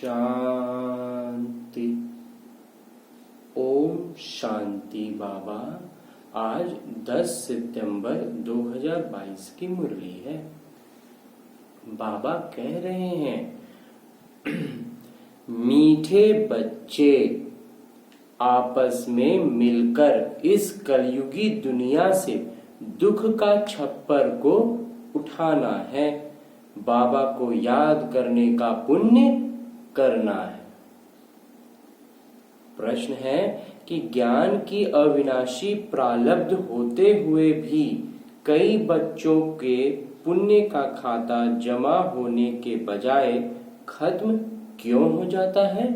शांति। ओम शांति। बाबा, आज 10 सितंबर 2022 की मुरली है। बाबा कह रहे हैं, मीठे बच्चे आपस में मिलकर इस कलयुगी दुनिया से दुख का छप्पर को उठाना है। बाबा को याद करने का पुण्य करना है। प्रश्न है कि ज्ञान की अविनाशी प्रारब्ध होते हुए भी कई बच्चों के पुण्य का खाता जमा होने के बजाय खत्म क्यों हो जाता है?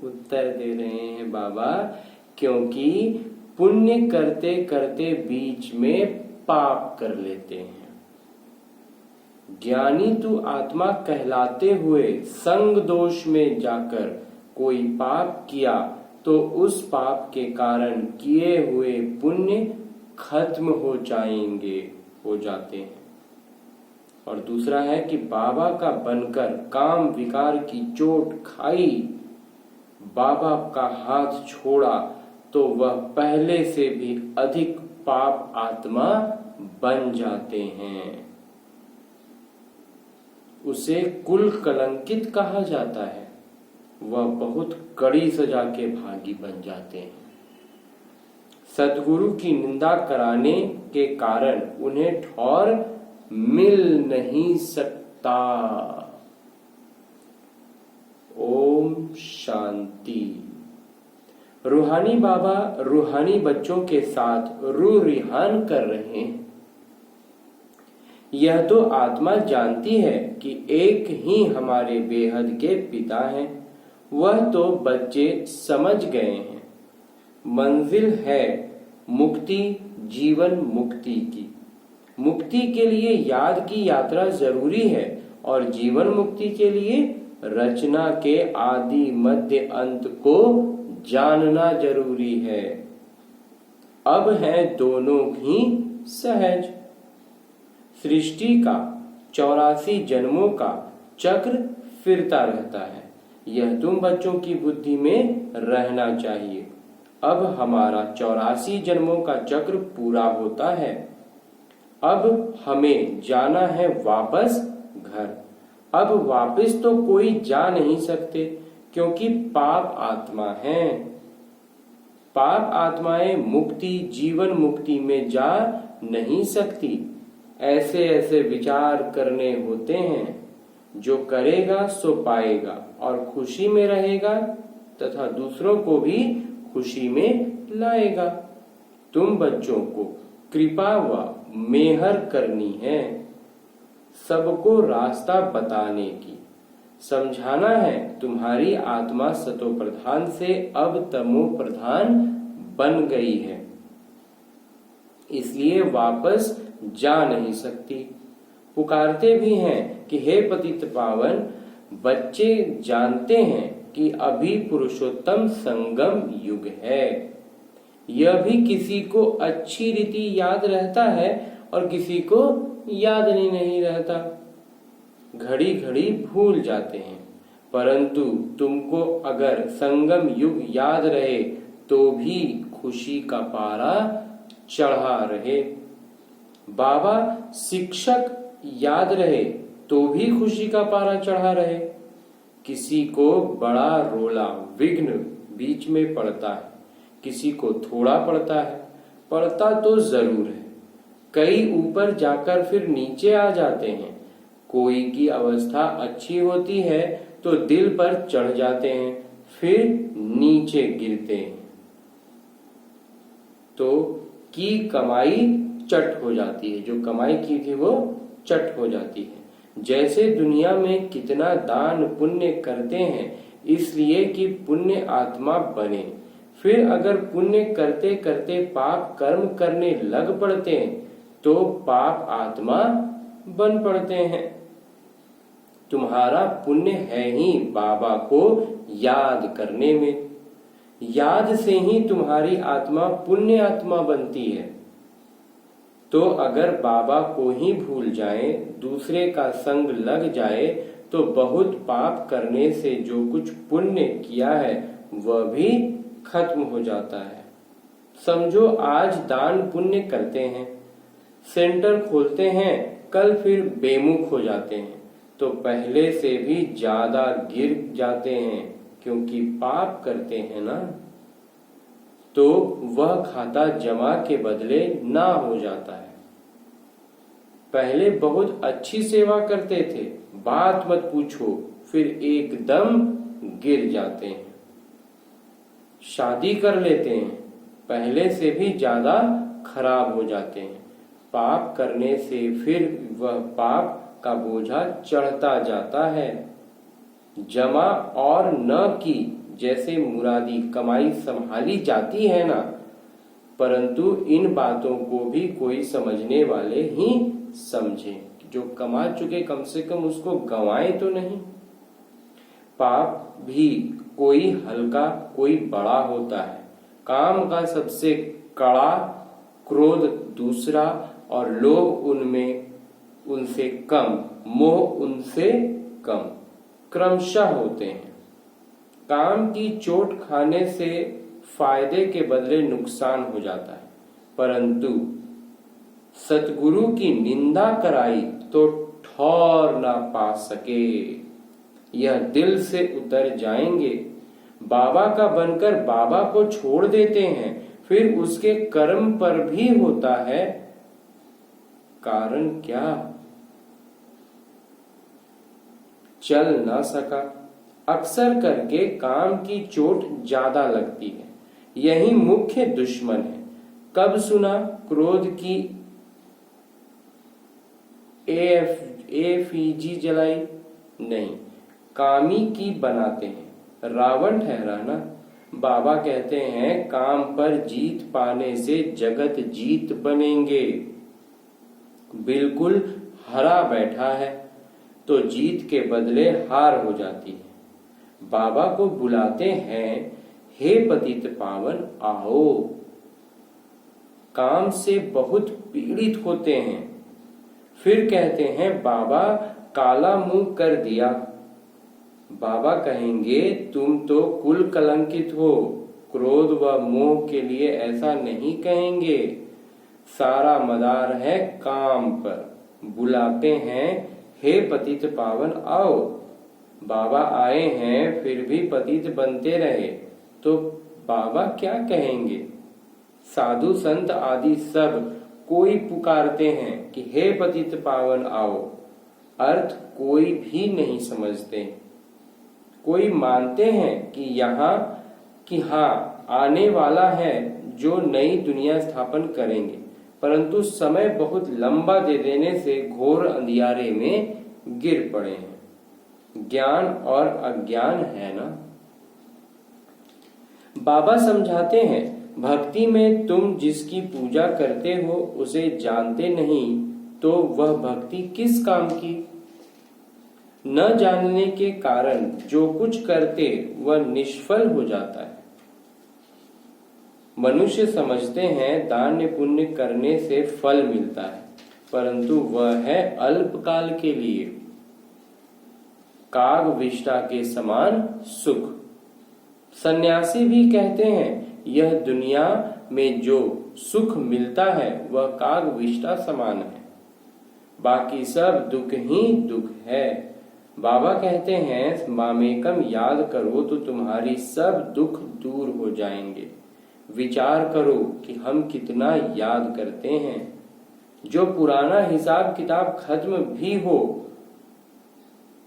उत्तर दे रहे हैं बाबा, क्योंकि पुण्य करते करते बीच में पाप कर लेते हैं। ज्ञानी तू आत्मा कहलाते हुए संग दोष में जाकर कोई पाप किया तो उस पाप के कारण किए हुए पुण्य खत्म हो जाते हैं। और दूसरा है कि बाबा का बनकर काम विकार की चोट खाई, बाबा का हाथ छोड़ा तो वह पहले से भी अधिक पाप आत्मा बन जाते हैं। उसे कुल कलंकित कहा जाता है। वह बहुत कड़ी सजा के भागी बन जाते हैं। सद्गुरु की निंदा कराने के कारण उन्हें ठौर मिल नहीं सकता। ओम शांति। रूहानी बाबा रूहानी बच्चों के साथ रूह रिहान कर रहे हैं। यह तो आत्मा जानती है कि एक ही हमारे बेहद के पिता हैं। वह तो बच्चे समझ गए हैं। मंजिल है मुक्ति, जीवन मुक्ति की। मुक्ति के लिए याद की यात्रा जरूरी है और जीवन मुक्ति के लिए रचना के आदि मध्य अंत को जानना जरूरी है। अब है दोनों ही सहज। सृष्टि का 84 जन्मों का चक्र फिरता रहता है। यह तुम बच्चों की बुद्धि में रहना चाहिए। अब हमारा 84 जन्मों का चक्र पूरा होता है। अब हमें जाना है वापस घर। अब वापस तो कोई जा नहीं सकते, क्योंकि पाप आत्मा है। पाप आत्माएं मुक्ति, जीवन मुक्ति में जा नहीं सकती। ऐसे ऐसे विचार करने होते हैं। जो करेगा सो पाएगा और खुशी में रहेगा तथा दूसरों को भी खुशी में लाएगा। तुम बच्चों को कृपा व मेहर करनी है, सबको रास्ता बताने की। समझाना है तुम्हारी आत्मा सतो प्रधान से अब तमो प्रधान बन गई है, इसलिए वापस जा नहीं सकती। पुकारते भी हैं कि हे पतित पावन, बच्चे जानते हैं कि अभी पुरुषोत्तम संगम युग है। यह भी किसी को अच्छी रीति याद रहता है और किसी को याद नहीं रहता। घड़ी घड़ी भूल जाते हैं। परंतु तुमको अगर संगम युग याद रहे तो भी खुशी का पारा चढ़ा रहे। बाबा शिक्षक याद रहे तो भी खुशी का पारा चढ़ा रहे। किसी को बड़ा रोला विघ्न बीच में पड़ता है, किसी को थोड़ा पड़ता है। पड़ता तो जरूर है। कई ऊपर जाकर फिर नीचे आ जाते हैं। कोई की अवस्था अच्छी होती है तो दिल पर चढ़ जाते हैं, फिर नीचे गिरते हैं तो की कमाई चट हो जाती है। जो कमाई की थी वो चट हो जाती है। जैसे दुनिया में कितना दान पुण्य करते हैं इसलिए कि पुण्य आत्मा बने। फिर अगर पुण्य करते करते पाप कर्म करने लग पड़ते हैं तो पाप आत्मा बन पड़ते हैं। तुम्हारा पुण्य है ही बाबा को याद करने में। याद से ही तुम्हारी आत्मा पुण्य आत्मा बनती है। तो अगर बाबा को ही भूल जाए, दूसरे का संग लग जाए तो बहुत पाप करने से जो कुछ पुण्य किया है वह भी खत्म हो जाता है। समझो आज दान पुण्य करते हैं, सेंटर खोलते हैं, कल फिर बेमुख हो जाते हैं तो पहले से भी ज्यादा गिर जाते हैं, क्योंकि पाप करते हैं ना, तो वह खाता जमा के बदले ना हो जाता है। पहले बहुत अच्छी सेवा करते थे, बात मत पूछो, फिर एकदम गिर जाते हैं। शादी कर लेते हैं, पहले से भी ज्यादा खराब हो जाते हैं। पाप करने से फिर वह पाप का बोझा चढ़ता जाता है। जमा और न की जैसे मुरादी कमाई संभाली जाती है ना, परंतु इन बातों को भी कोई समझने वाले ही समझे। जो कमा चुके कम से कम उसको गंवाए तो नहीं। पाप भी कोई हल्का कोई बड़ा होता है। काम का सबसे कड़ा, क्रोध दूसरा और लोभ उनसे कम, मोह उनसे कम क्रमशः होते हैं। काम की चोट खाने से फायदे के बदले नुकसान हो जाता है, परंतु सतगुरु की निंदा कराई तो ठौर ना पा सके। यह दिल से उतर जाएंगे। बाबा का बनकर बाबा को छोड़ देते हैं, फिर उसके कर्म पर भी होता है कारण क्या? चल ना सका। अक्सर करके काम की चोट ज्यादा लगती है, यही मुख्य दुश्मन है। कब सुना क्रोध की एफिजी जलाई? नहीं, कामी की बनाते हैं। रावण ठहरा ना। बाबा कहते हैं काम पर जीत पाने से जगत जीत बनेंगे। बिल्कुल हरा बैठा है तो जीत के बदले हार हो जाती है। बाबा को बुलाते हैं, हे पतित पावन आओ। काम से बहुत पीड़ित होते हैं, फिर कहते हैं बाबा काला मुंह कर दिया। बाबा कहेंगे तुम तो कुल कलंकित हो। क्रोध व मोह के लिए ऐसा नहीं कहेंगे। सारा मदार है काम पर। बुलाते हैं, हे पतित पावन आओ। बाबा आए हैं फिर भी पतित बनते रहे तो बाबा क्या कहेंगे? साधु संत आदि सब कोई पुकारते हैं कि हे पतित पावन आओ। अर्थ कोई भी नहीं समझते। कोई मानते हैं कि हाँ आने वाला है जो नई दुनिया स्थापन करेंगे, परंतु समय बहुत लंबा दे देने से घोर अंधियारे में गिर पड़े हैं। ज्ञान और अज्ञान है ना। बाबा समझाते हैं भक्ति में तुम जिसकी पूजा करते हो उसे जानते नहीं तो वह भक्ति किस काम की? न जानने के कारण जो कुछ करते वह निष्फल हो जाता है। मनुष्य समझते हैं दान पुण्य करने से फल मिलता है, परंतु वह है अल्पकाल के लिए। काग विष्टा के समान सुख। सन्यासी भी कहते हैं यह दुनिया में जो सुख मिलता है वह काग विष्टा समान है, बाकी सब दुख ही दुख है। बाबा कहते हैं मामेकम याद करो तो तुम्हारी सब दुख दूर हो जाएंगे। विचार करो कि हम कितना याद करते हैं। जो पुराना हिसाब किताब खत्म भी हो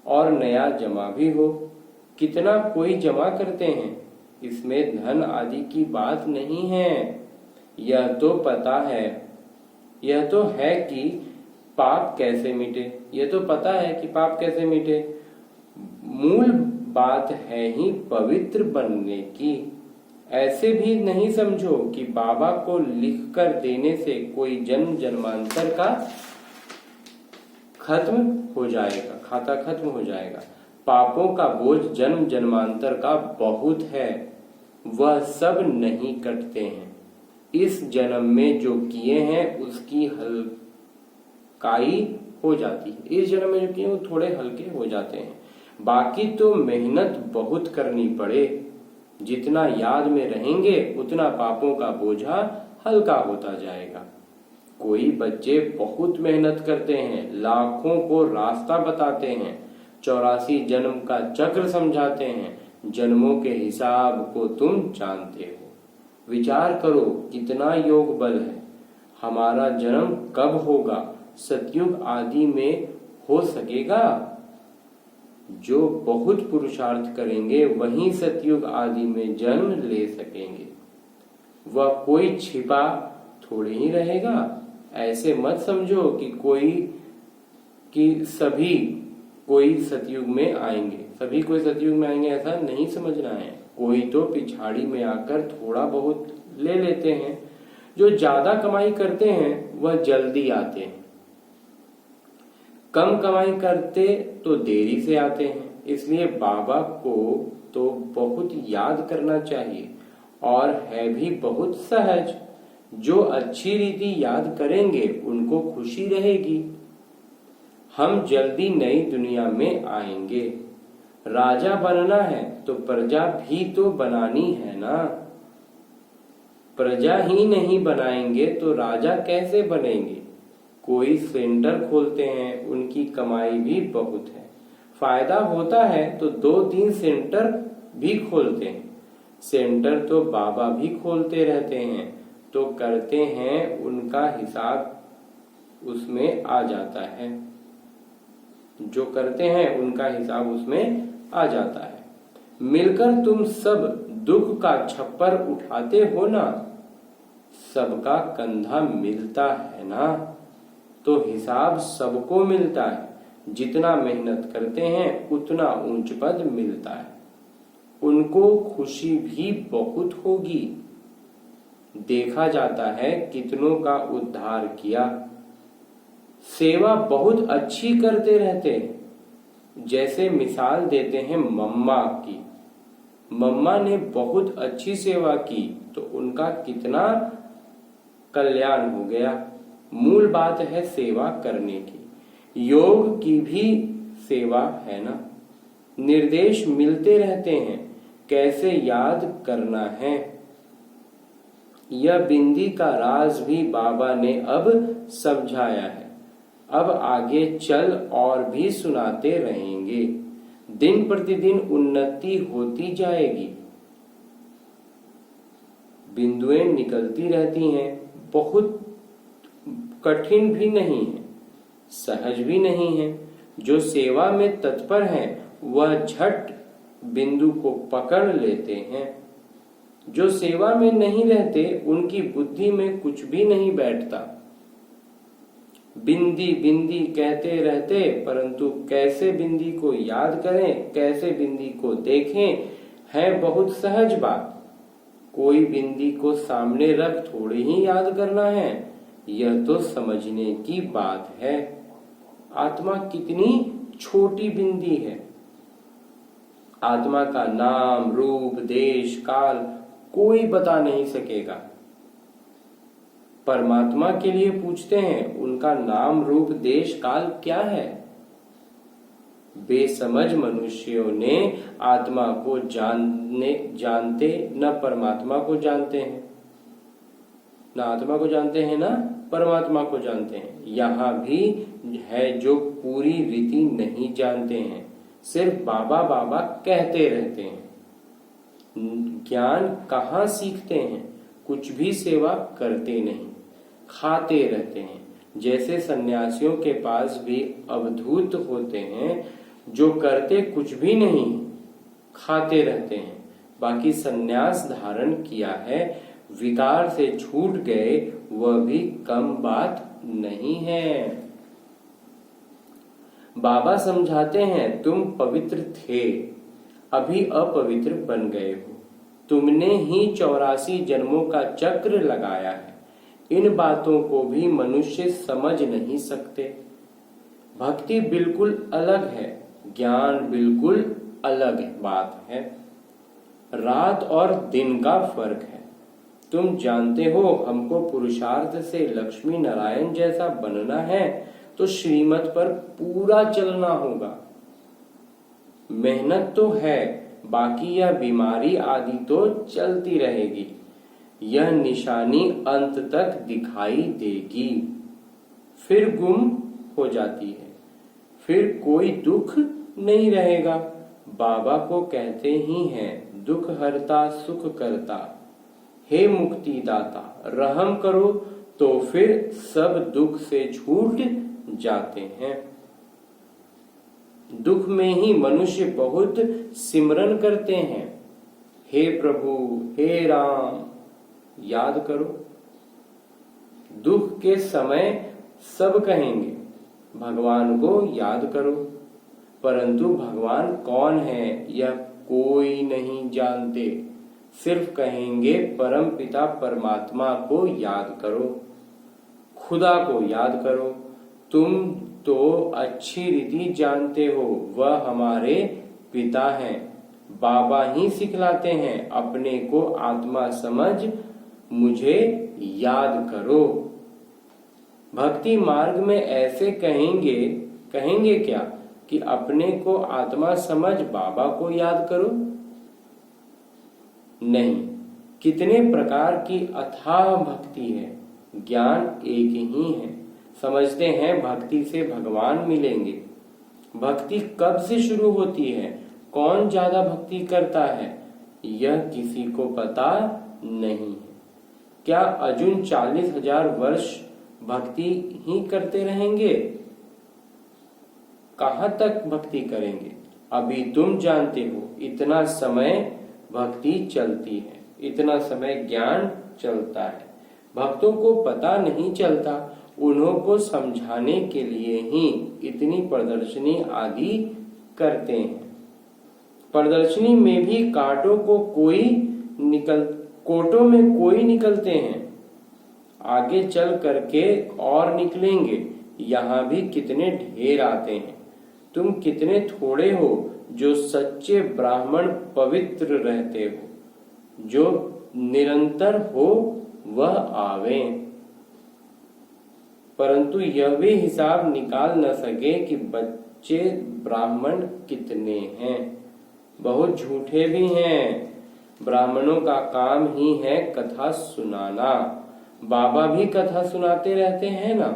और नया जमा भी हो, कितना कोई जमा करते हैं। इसमें धन आदि की बात नहीं है। यह तो पता है, यह तो है कि पाप कैसे मिटे। यह तो पता है कि पाप कैसे मिटे। मूल बात है ही पवित्र बनने की। ऐसे भी नहीं समझो कि बाबा को लिख कर देने से कोई जन्म जन्मांतर का खत्म हो जाएगा, खाता खत्म हो जाएगा। पापों का बोझ जन्म जन्मांतर का बहुत है, वह सब नहीं कटते हैं। इस जन्म में जो किए हैं उसकी हल्काई हो जाती है। इस जन्म में जो किए वो थोड़े हल्के हो जाते हैं। बाकी तो मेहनत बहुत करनी पड़े। जितना याद में रहेंगे उतना पापों का बोझा हल्का होता जाएगा। कोई बच्चे बहुत मेहनत करते हैं, लाखों को रास्ता बताते हैं, 84 जन्म का चक्र समझाते हैं, जन्मों के हिसाब को तुम जानते हो। विचार करो कितना योग बल है। हमारा जन्म कब होगा? सतयुग आदि में हो सकेगा? जो बहुत पुरुषार्थ करेंगे वही सतयुग आदि में जन्म ले सकेंगे। वह कोई छिपा थोड़ी ही रहेगा। ऐसे मत समझो कि सभी कोई सतयुग में आएंगे, सभी कोई सतयुग में आएंगे, ऐसा नहीं समझना है। कोई तो पिछाड़ी में आकर थोड़ा बहुत ले लेते हैं। जो ज्यादा कमाई करते हैं वह जल्दी आते हैं, कम कमाई करते तो देरी से आते हैं। इसलिए बाबा को तो बहुत याद करना चाहिए और है भी बहुत सहज। जो अच्छी रीति याद करेंगे उनको खुशी रहेगी। हम जल्दी नई दुनिया में आएंगे। राजा बनना है तो प्रजा भी तो बनानी है ना। प्रजा ही नहीं बनाएंगे तो राजा कैसे बनेंगे? कोई सेंटर खोलते हैं, उनकी कमाई भी बहुत है। फायदा होता है तो 2-3 सेंटर भी खोलते हैं। सेंटर तो बाबा भी खोलते रहते हैं, तो करते हैं, उनका हिसाब उसमें आ जाता है। जो करते हैं उनका हिसाब उसमें आ जाता है। मिलकर तुम सब दुख का छप्पर उठाते हो ना, सबका कंधा मिलता है ना, तो हिसाब सबको मिलता है। जितना मेहनत करते हैं उतना ऊंच पद मिलता है। उनको खुशी भी बहुत होगी। देखा जाता है कितनों का उद्धार किया। सेवा बहुत अच्छी करते रहते हैं। जैसे मिसाल देते हैं मम्मा की। मम्मा ने बहुत अच्छी सेवा की तो उनका कितना कल्याण हो गया। मूल बात है सेवा करने की। योग की भी सेवा है ना। निर्देश मिलते रहते हैं कैसे याद करना है। यह बिंदी का राज भी बाबा ने अब समझाया है। अब आगे चल और भी सुनाते रहेंगे। दिन प्रतिदिन उन्नति होती जाएगी। बिंदुएं निकलती रहती हैं। बहुत कठिन भी नहीं है, सहज भी नहीं है। जो सेवा में तत्पर हैं वह झट बिंदु को पकड़ लेते हैं। जो सेवा में नहीं रहते उनकी बुद्धि में कुछ भी नहीं बैठता। बिंदी बिंदी कहते रहते, परंतु कैसे बिंदी को याद करें, कैसे बिंदी को देखें, है बहुत सहज बात। कोई बिंदी को सामने रख थोड़ी ही याद करना है, यह तो समझने की बात है। आत्मा कितनी छोटी बिंदी है। आत्मा का नाम, रूप, देश, काल कोई बता नहीं सकेगा। परमात्मा के लिए पूछते हैं, उनका नाम, रूप, देश, काल क्या है? बेसमझ मनुष्यों ने आत्मा को जानते न परमात्मा को जानते हैं। न आत्मा को जानते हैं, न परमात्मा को जानते हैं। यहाँ भी है जो पूरी रीति नहीं जानते हैं, सिर्फ बाबा बाबा कहते रहते हैं। ज्ञान कहाँ सीखते हैं? कुछ भी सेवा करते नहीं, खाते रहते हैं। जैसे सन्यासियों के पास भी अवधूत होते हैं, जो करते कुछ भी नहीं, खाते रहते हैं। बाकी सन्यास धारण किया है, विकार से छूट गए, वह भी कम बात नहीं है। बाबा समझाते हैं, तुम पवित्र थे, अभी अपवित्र बन गए हो। तुमने ही 84 जन्मों का चक्र लगाया है। इन बातों को भी मनुष्य समझ नहीं सकते। भक्ति बिल्कुल अलग है, ज्ञान बिल्कुल अलग बात है। रात और दिन का फर्क है। तुम जानते हो, हमको पुरुषार्थ से लक्ष्मी नारायण जैसा बनना है तो श्रीमत पर पूरा चलना होगा। मेहनत तो है, बाकी यह बीमारी आदि तो चलती रहेगी। यह निशानी अंत तक दिखाई देगी, फिर गुम हो जाती है, फिर कोई दुख नहीं रहेगा। बाबा को कहते ही हैं दुख हरता सुख करता, हे मुक्तिदाता रहम करो, तो फिर सब दुख से छूट जाते हैं। दुख में ही मनुष्य बहुत सिमरन करते हैं, हे प्रभु हे राम याद करो। दुख के समय सब कहेंगे भगवान को याद करो, परंतु भगवान कौन है यह कोई नहीं जानते। सिर्फ कहेंगे परम पिता परमात्मा को याद करो, खुदा को याद करो। तुम तो अच्छी रीति जानते हो वह हमारे पिता हैं। बाबा ही सिखलाते हैं अपने को आत्मा समझ मुझे याद करो। भक्ति मार्ग में ऐसे कहेंगे क्या कि अपने को आत्मा समझ बाबा को याद करो? नहीं, कितने प्रकार की अथाह भक्ति है, ज्ञान एक ही है। समझते हैं भक्ति से भगवान मिलेंगे। भक्ति कब से शुरू होती है, कौन ज्यादा भक्ति करता है, यह किसी को पता नहीं है। क्या अर्जुन 40,000 वर्ष भक्ति ही करते रहेंगे? कहां तक भक्ति करेंगे? अभी तुम जानते हो इतना समय भक्ति चलती है, इतना समय ज्ञान चलता है। भक्तों को पता नहीं चलता, उन्हों को समझाने के लिए ही इतनी प्रदर्शनी आदि करते हैं। प्रदर्शनी में भी कोटों में कोई निकलते हैं, आगे चल करके और निकलेंगे। यहाँ भी कितने ढेर आते हैं। तुम कितने थोड़े हो जो सच्चे ब्राह्मण पवित्र रहते हो। जो निरंतर हो वह आवे, परंतु यह भी हिसाब निकाल न सके कि बच्चे ब्राह्मण कितने हैं। बहुत झूठे भी हैं। ब्राह्मणों का काम ही है कथा सुनाना। बाबा भी कथा सुनाते रहते हैं ना,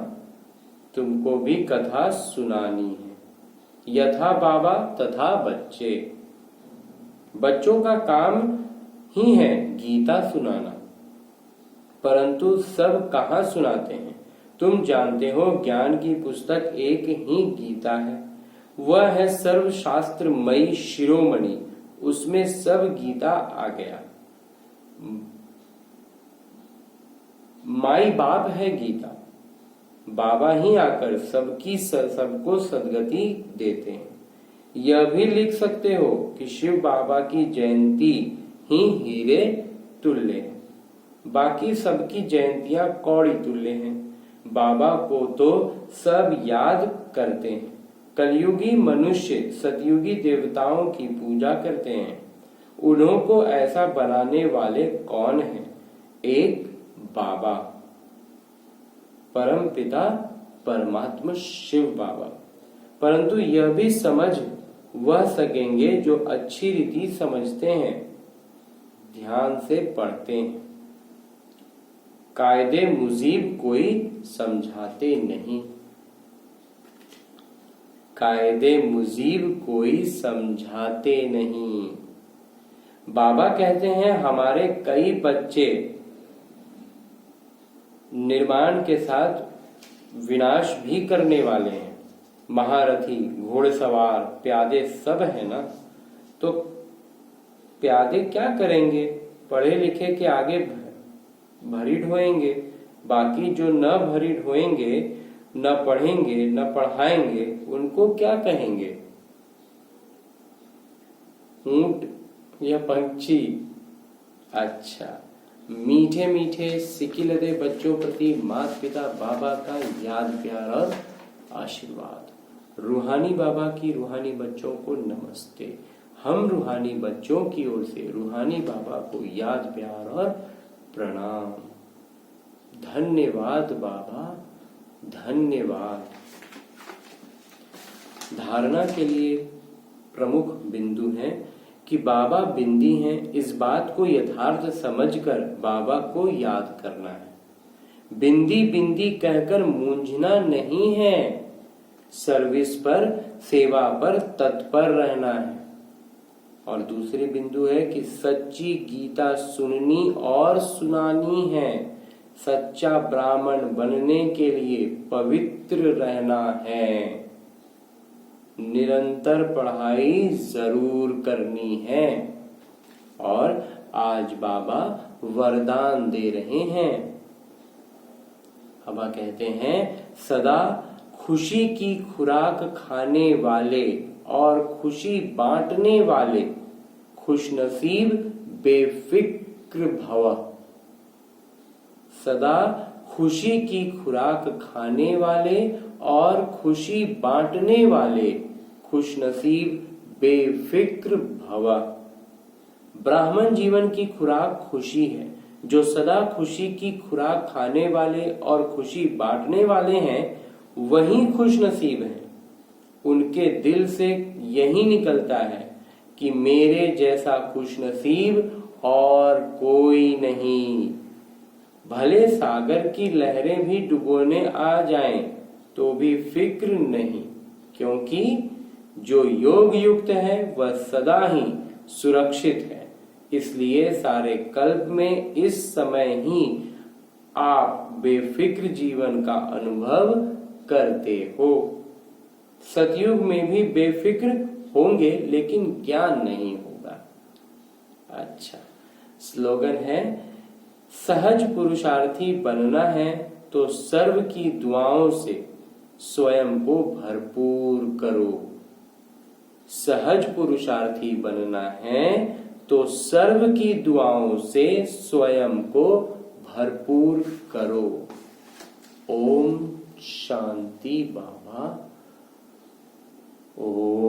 तुमको भी कथा सुनानी है। यथा बाबा तथा बच्चे। बच्चों का काम ही है गीता सुनाना, परंतु सब कहाँ सुनाते हैं? तुम जानते हो ज्ञान की पुस्तक एक ही गीता है, वह है सर्वशास्त्रमयी शिरोमणि। उसमें सब गीता आ गया। माई बाप है गीता। बाबा ही आकर सबको सदगति देते हैं। यह भी लिख सकते हो कि शिव बाबा की जयंती ही हीरे तुल्य है, बाकी सबकी जयंतियां कौड़ी तुल्य हैं। बाबा को तो सब याद करते हैं। कलयुगी मनुष्य सतयुगी देवताओं की पूजा करते हैं। उन्हों को ऐसा बनाने वाले कौन हैं? एक बाबा, परम पिता परमात्मा शिव बाबा। परंतु यह भी समझ वह सकेंगे जो अच्छी रीति समझते हैं, ध्यान से पढ़ते हैं। कायदे मुजीब कोई समझाते नहीं, कायदे मुजीब कोई समझाते नहीं। बाबा कहते हैं हमारे कई बच्चे निर्माण के साथ विनाश भी करने वाले हैं। महारथी, घोड़सवार, प्यादे सब है ना, तो प्यादे क्या करेंगे? पढ़े लिखे के आगे भरी ढोएंगे। बाकी जो न भरी ढोएंगे, न पढ़ेंगे, न पढ़ाएंगे, उनको क्या कहेंगे? ऊंट या पंछी? अच्छा, मीठे मीठे सिकिलदे बच्चों प्रति माता पिता बाबा का याद प्यार और आशीर्वाद। रूहानी बाबा की रूहानी बच्चों को नमस्ते। हम रूहानी बच्चों की ओर से रूहानी बाबा को याद प्यार और प्रणाम। धन्यवाद बाबा, धन्यवाद। धारणा के लिए प्रमुख बिंदु हैं कि बाबा बिंदी हैं। इस बात को यथार्थ समझकर बाबा को याद करना है। बिंदी बिंदी कहकर मूंझना नहीं है, सर्विस पर, सेवा पर तत्पर रहना है। और दूसरी बिंदु है कि सच्ची गीता सुननी और सुनानी है। सच्चा ब्राह्मण बनने के लिए पवित्र रहना है। निरंतर पढ़ाई जरूर करनी है। और आज बाबा वरदान दे रहे हैं। बाबा कहते हैं, सदा खुशी की खुराक खाने वाले और खुशी बांटने वाले खुशनसीब बेफिक्र भव। सदा खुशी की खुराक खाने वाले और खुशी बांटने वाले खुशनसीब बेफिक्र भव। ब्राह्मण जीवन की खुराक खुशी है। जो सदा खुशी की खुराक खाने वाले और खुशी बांटने वाले हैं वही खुशनसीब हैं। उनके दिल से यही निकलता है कि मेरे जैसा खुशनसीब और कोई नहीं। भले सागर की लहरें भी डुबोने आ जाएं तो भी फिक्र नहीं, क्योंकि जो योग युक्त है वह सदा ही सुरक्षित है। इसलिए सारे कल्प में इस समय ही आप बेफिक्र जीवन का अनुभव करते हो। सतयुग में भी बेफिक्र होंगे लेकिन ज्ञान नहीं होगा। अच्छा, स्लोगन है, सहज पुरुषार्थी बनना है तो सर्व की दुआओं से स्वयं को भरपूर करो। सहज पुरुषार्थी बनना है तो सर्व की दुआओं से स्वयं को भरपूर करो। ओम शांति बाबा। ओम।